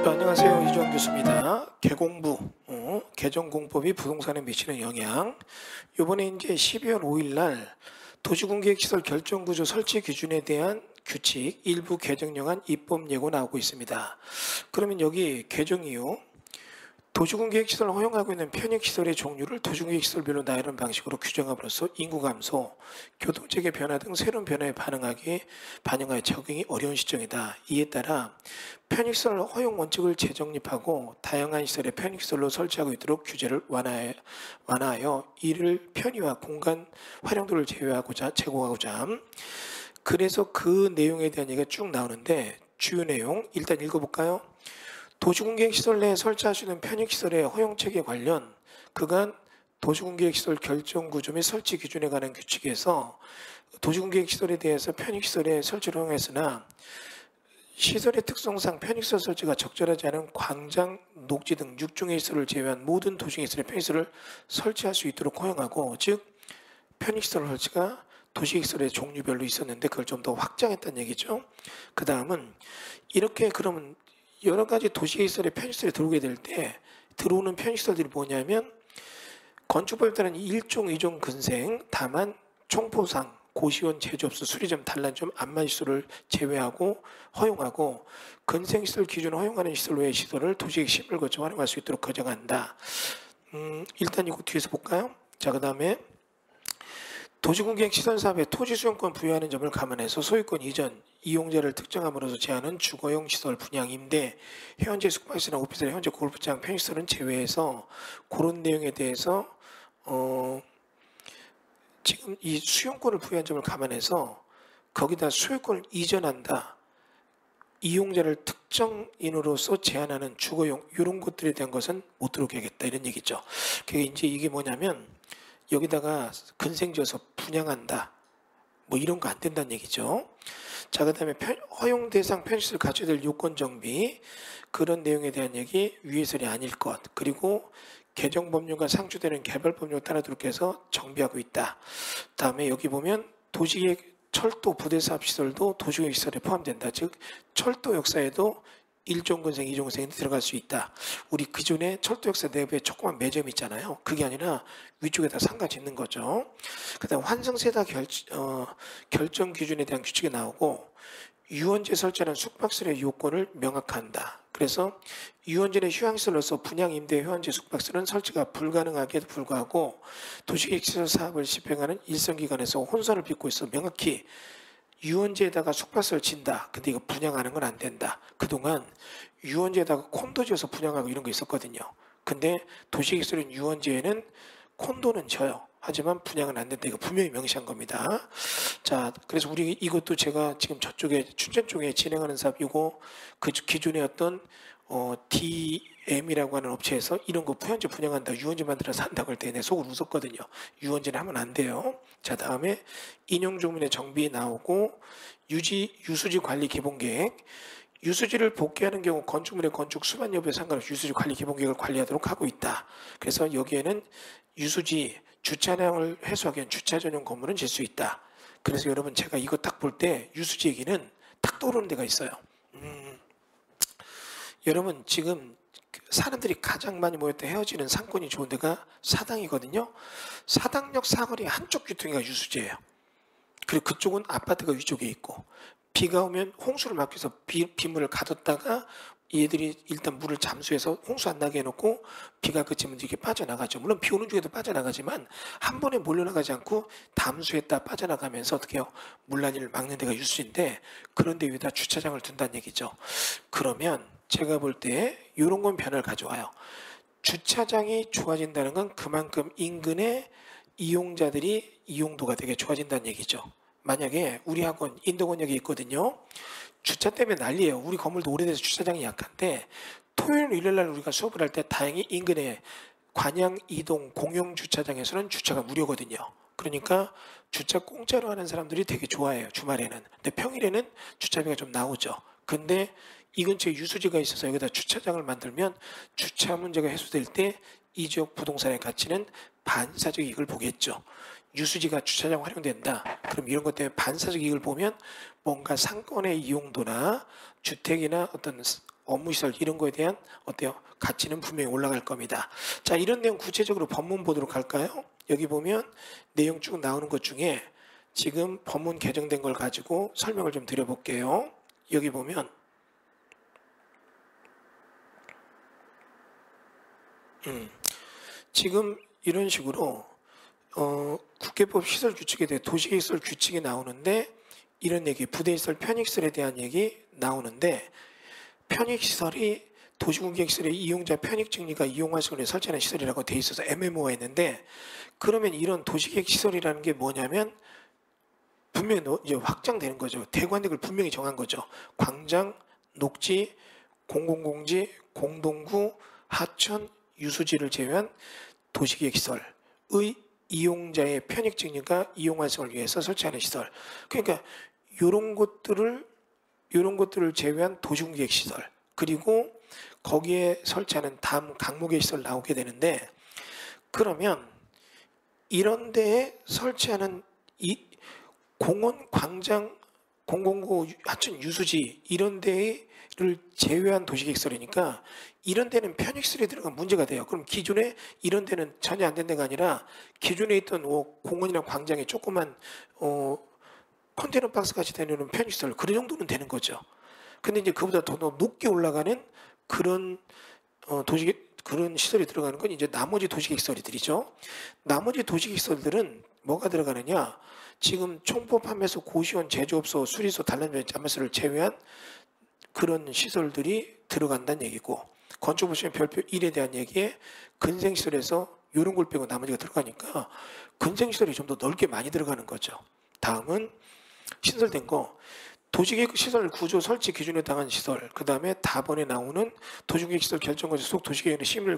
안녕하세요. 이주환 교수입니다. 개공부, 개정공법이 부동산에 미치는 영향. 이번에 이제 12월 5일 날 도시공개시설 결정구조 설치 기준에 대한 규칙 일부 개정령안 입법 예고 나오고 있습니다. 그러면 여기 개정 이후 도시공개시설을 허용하고 있는 편익시설의 종류를 도시공개시설별로 나열하는 방식으로 규정함으로써 인구 감소, 교통체계 변화 등 새로운 변화에 반영하여 적용이 어려운 시점이다. 이에 따라 편익시설 허용 원칙을 재정립하고 다양한 시설에 편익시설로 설치하고 있도록 규제를 완화하여 이를 편의와 공간 활용도를 제고하고자 그래서 그 내용에 대한 얘기가 쭉 나오는데 주요 내용 일단 읽어볼까요? 도시공개시설 내에 설치할 수 있는 편익시설의 허용체계 관련 그간 도시공개시설 결정구조 및 설치 기준에 관한 규칙에서 도시공개시설에 대해서 편익시설의 설치를 허용했으나 시설의 특성상 편익시설 설치가 적절하지 않은 광장, 녹지 등 6종의 시설을 제외한 모든 도시시설의 편익시설을 설치할 수 있도록 허용하고 즉 편익시설 설치가 도시시설의 종류별로 있었는데 그걸 좀 더 확장했다는 얘기죠. 그 다음은 이렇게 그러면 여러 가지 도시시설에 편익시설이 들어오게 될 때 들어오는 편익시설들이 뭐냐면 건축법에 따른 1종, 2종 근생 다만 총포상, 고시원, 제조업소, 수리점, 단란점, 안마시설을 제외하고 허용하고 근생시설 기준을 허용하는 시설 외의 시설을 도시계획 심의를 거쳐 활용할 수 있도록 규정한다. 일단 이거 뒤에서 볼까요? 자, 그 다음에 도시공개획 시설사업에 토지수용권 부여하는 점을 감안해서 소유권 이전, 이용자를 특정함으로써 제한한 주거용 시설 분양, 임대, 현재 숙박시설이나 오피스텔, 현재 골프장, 편의시설은 제외해서 그런 내용에 대해서 지금 이 수용권을 부여한 점을 감안해서 거기다 소유권을 이전한다. 이용자를 특정인으로서 제한하는 주거용 이런 것들에 대한 것은 못 들어오게 하겠다 이런 얘기죠. 그게 이제 이게 뭐냐면 여기다가 근생지어서 분양한다. 뭐 이런 거 안 된다는 얘기죠. 자, 그 다음에 허용 대상 편의시설 갖춰야 될 요건 정비 그런 내용에 대한 얘기 위해설이 아닐 것 그리고 개정 법률과 상충되는 개발 법률을 따라도록 해서 정비하고 있다. 다음에 여기 보면 도시계획 철도 부대사업 시설도 도시계획 시설에 포함된다. 즉 철도 역사에도 1종 근생, 2종 근생이 들어갈 수 있다. 우리 기존에 철도 역사 내부에 조그만 매점 있잖아요. 그게 아니라 위쪽에다 상가 짓는 거죠. 그 다음 환승세다 결정 기준에 대한 규칙이 나오고 유원지에 설치하는 숙박시설의 요건을 명확한다. 그래서 유원지의 휴양시설로서 분양, 임대, 휴양지, 숙박시설은 설치가 불가능하게도 불구하고 도시계획시설 사업을 집행하는 일선기관에서 혼선을 빚고 있어 명확히 유원지에다가 숙박시설 진다. 근데 이거 분양하는 건 안 된다. 그동안 유원지에다가 콘도 지어서 분양하고 이런 거 있었거든요. 근데 도시계획시설인 유원지에는 콘도는 져요. 하지만 분양은 안 된다. 이거 분명히 명시한 겁니다. 자, 그래서 우리 이것도 제가 지금 저쪽에 춘천 쪽에 진행하는 사업이고 그 기존의 어떤 DM이라고 하는 업체에서 이런 거 현재 분양한다. 유원지 만들어서 한다고 할 때 내 속을 웃었거든요. 유원지는 하면 안 돼요. 자, 다음에 인용조문의 정비 나오고 유수지 관리 기본계획 유수지를 복귀하는 경우 건축물의 건축 수반 여부에 상관없이 유수지 관리 기본계획을 관리하도록 하고 있다. 그래서 여기에는 유수지 주차량을 해소하기 위한 주차 전용 건물은 질 수 있다. 그래서 여러분 제가 이거 딱 볼 때 유수지 얘기는 딱 떠오르는 데가 있어요. 여러분 지금 사람들이 가장 많이 모였다 헤어지는 상권이 좋은 데가 사당이거든요. 사당역 사거리 한쪽 귀퉁이가 유수지예요. 그리고 그쪽은 아파트가 위쪽에 있고 비가 오면 홍수를 막기 위해서 빗물을 가뒀다가 얘들이 일단 물을 잠수해서 홍수 안 나게 해놓고 비가 그치면 이렇게 빠져나가죠. 물론 비 오는 중에도 빠져나가지만 한 번에 몰려나가지 않고 담수했다 빠져나가면서 어떻게 해요? 물난이를 막는 데가 유수인데 그런 데 위에다 주차장을 둔다는 얘기죠. 그러면 제가 볼 때 이런 건 변화를 가져와요. 주차장이 좋아진다는 건 그만큼 인근의 이용자들이 이용도가 되게 좋아진다는 얘기죠. 만약에 우리 학원 인도권역에 있거든요. 주차 때문에 난리예요. 우리 건물도 오래돼서 주차장이 약한데 토요일, 일요일날 우리가 수업을 할 때 다행히 인근에 관양 이동 공영 주차장에서는 주차가 무료거든요. 그러니까 주차 공짜로 하는 사람들이 되게 좋아해요. 주말에는. 근데 평일에는 주차비가 좀 나오죠. 근데 이 근처에 유수지가 있어서 여기다 주차장을 만들면 주차 문제가 해소될 때 이 지역 부동산의 가치는 반사적 이익을 보겠죠. 유수지가 주차장 활용된다. 그럼 이런 것 때문에 반사적 이익을 보면 뭔가 상권의 이용도나 주택이나 어떤 업무시설 이런 거에 대한 어때요? 가치는 분명히 올라갈 겁니다. 자, 이런 내용 구체적으로 법문 보도록 할까요? 여기 보면 내용 쭉 나오는 것 중에 지금 법문 개정된 걸 가지고 설명을 좀 드려볼게요. 여기 보면 지금 이런 식으로 국회법 시설 규칙에 대해 도시계획시설 규칙이 나오는데 이런 얘기, 부대시설 편익시설에 대한 얘기 나오는데 편익시설이 도시공개시설의 이용자 편익증리가 이용할 수 있는 설치하는 시설이라고 돼 있어서 애매모호가 있는데 그러면 이런 도시계획시설이라는 게 뭐냐면 분명히 이제 확장되는 거죠. 대관획을 분명히 정한 거죠. 광장, 녹지, 공공공지, 공동구, 하천, 유수지를 제외한 도시계획시설의 이용자의 편익증리가 이용활성을 위해서 설치하는 시설. 그러니까 이런 것들을 제외한 도시공개시설 그리고 거기에 설치하는 다음 강목의 시설 나오게 되는데 그러면 이런 데에 설치하는 이 공원, 광장, 공공구, 하천, 유수지 이런 데를 제외한 도시계획시설이니까 이런 데는 편익시설이 들어간 문제가 돼요. 그럼 기존에 이런 데는 전혀 안 된 데가 아니라 기존에 있던 공원이나 광장에 조그만 컨테이너 박스 같이 되는 편익시설 그런 정도는 되는 거죠. 근데 이제 그보다 더 높게 올라가는 그런 그런 시설이 들어가는 건 이제 나머지 도시계획시설들이죠. 나머지 도시계획시설들은 뭐가 들어가느냐? 지금 총법함에서 고시원, 제조업소, 수리소, 단란전, 자매소를 제외한 그런 시설들이 들어간다는 얘기고 건축법시행 별표 1에 대한 얘기에 근생시설에서 이런 걸 빼고 나머지가 들어가니까 근생시설이 좀 더 넓게 많이 들어가는 거죠. 다음은 신설된 거 도시계획 시설 구조 설치 기준에 해당한 시설 그 다음에 다번에 나오는 도시계획 시설 결정과제 속 도시계획의 심의를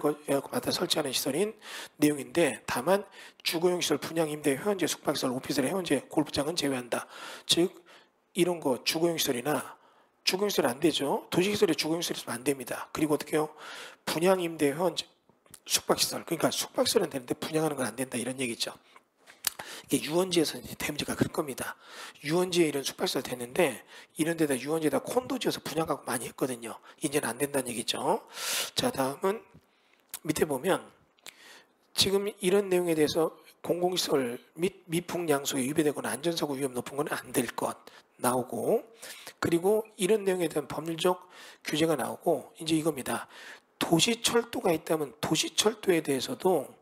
받아 설치하는 시설인 내용인데 다만 주거용 시설 분양 임대 회원제 숙박시설 오피스텔 회원제 골프장은 제외한다. 즉 이런 거 주거용 시설이나 주거용 시설 안 되죠. 도시시설에 주거용 시설이 있으면 안 됩니다. 그리고 어떻게요? 분양 임대 회원제 숙박시설 그러니까 숙박시설은 되는데 분양하는 건 안 된다 이런 얘기죠. 이게 유원지에서 이제 데미지가 클 겁니다. 유원지에 이런 숙박시설 됐는데 이런 데다 유원지에다 콘도 지어서 분양하고 많이 했거든요. 이제는 안 된다는 얘기죠. 자, 다음은 밑에 보면 지금 이런 내용에 대해서 공공시설 및 미풍양속에 위배되거나 안전사고 위험 높은 건 안 될 것 나오고 그리고 이런 내용에 대한 법률적 규제가 나오고 이제 이겁니다. 도시철도가 있다면 도시철도에 대해서도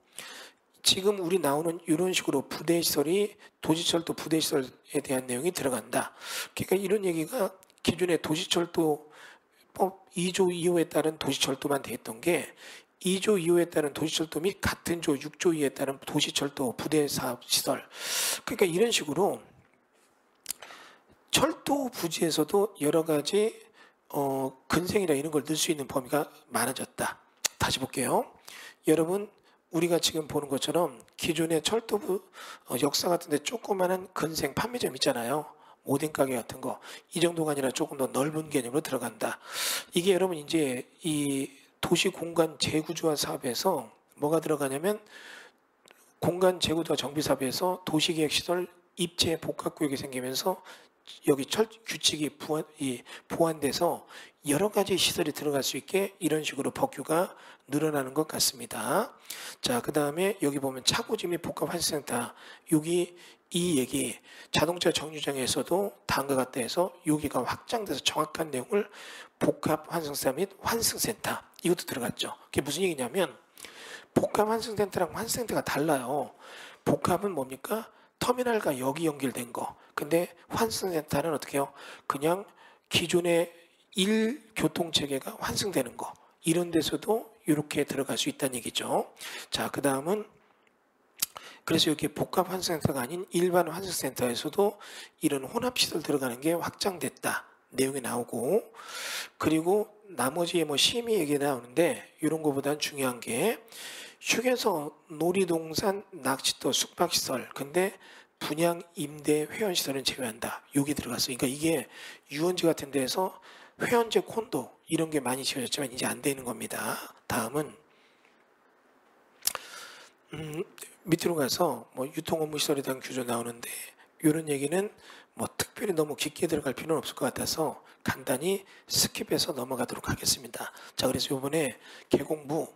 지금 우리 나오는 이런 식으로 부대시설이 도시철도 부대시설에 대한 내용이 들어간다. 그러니까 이런 얘기가 기존의 도시철도법 2조 2호에 따른 도시철도만 돼 있던 게 2조 2호에 따른 도시철도 및 같은 조 6조 2에 따른 도시철도 부대사업시설 그러니까 이런 식으로 철도 부지에서도 여러 가지 근생이나 이런 걸 넣을 수 있는 범위가 많아졌다. 다시 볼게요. 여러분 우리가 지금 보는 것처럼 기존의 철도부 역사 같은데 조그마한 근생 판매점 있잖아요. 오뎅 가게 같은 거. 이 정도가 아니라 조금 더 넓은 개념으로 들어간다. 이게 여러분 이제 이 도시 공간 재구조화 사업에서 뭐가 들어가냐면 공간 재구조화 정비 사업에서 도시계획시설 입체 복합구역이 생기면서 여기 규칙이 보완돼서 여러 가지 시설이 들어갈 수 있게 이런 식으로 법규가 늘어나는 것 같습니다. 자, 그 다음에 여기 보면 차고지 및 복합환승센터 여기 이 얘기 자동차 정류장에서도 다음과 같다 해서 여기가 확장돼서 정확한 내용을 복합환승센터 및 환승센터 이것도 들어갔죠. 그게 무슨 얘기냐면 복합환승센터랑 환승센터가 달라요. 복합은 뭡니까? 터미널과 역이 연결된 거. 근데 환승센터는 어떻게 해요? 그냥 기존의 교통체계가 환승되는 거. 이런 데서도 이렇게 들어갈 수 있다는 얘기죠. 자, 그 다음은 그래서 이렇게 복합 환승센터가 아닌 일반 환승센터에서도 이런 혼합시설 들어가는 게 확장됐다. 내용이 나오고 그리고 나머지 뭐 심의 얘기 나오는데 이런 거보단 중요한 게 휴게소, 놀이동산, 낚시터, 숙박시설 근데 분양, 임대, 회원시설은 제외한다. 여기 들어갔어요. 그러니까 이게 유원지 같은 데에서 회원제 콘도 이런 게 많이 지어졌지만 이제 안 되는 겁니다. 다음은 밑으로 가서 뭐 유통업무시설에 대한 규정 나오는데 이런 얘기는 뭐 특별히 너무 깊게 들어갈 필요는 없을 것 같아서 간단히 스킵해서 넘어가도록 하겠습니다. 자, 그래서 이번에 개공부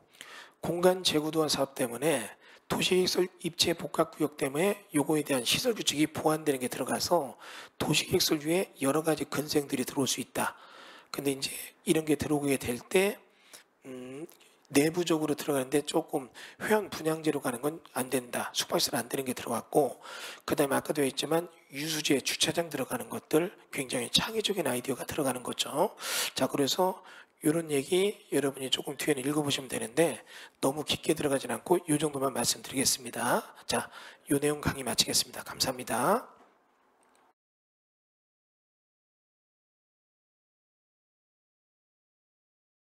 공간 재구도화 사업 때문에 도시계획설 입체 복합구역 때문에 요거에 대한 시설 규칙이 보완되는 게 들어가서 도시계획설주에 여러 가지 근생들이 들어올 수 있다. 근데 이제 이런 게 들어오게 될 때 내부적으로 들어가는데 조금 회원 분양제로 가는 건 안 된다. 숙박시설 안 되는 게 들어갔고, 그 다음에 아까도 했지만 유수지에 주차장 들어가는 것들 굉장히 창의적인 아이디어가 들어가는 거죠. 자, 그래서 이런 얘기 여러분이 조금 뒤에는 읽어보시면 되는데 너무 깊게 들어가진 않고 이 정도만 말씀드리겠습니다. 자, 이 내용 강의 마치겠습니다. 감사합니다.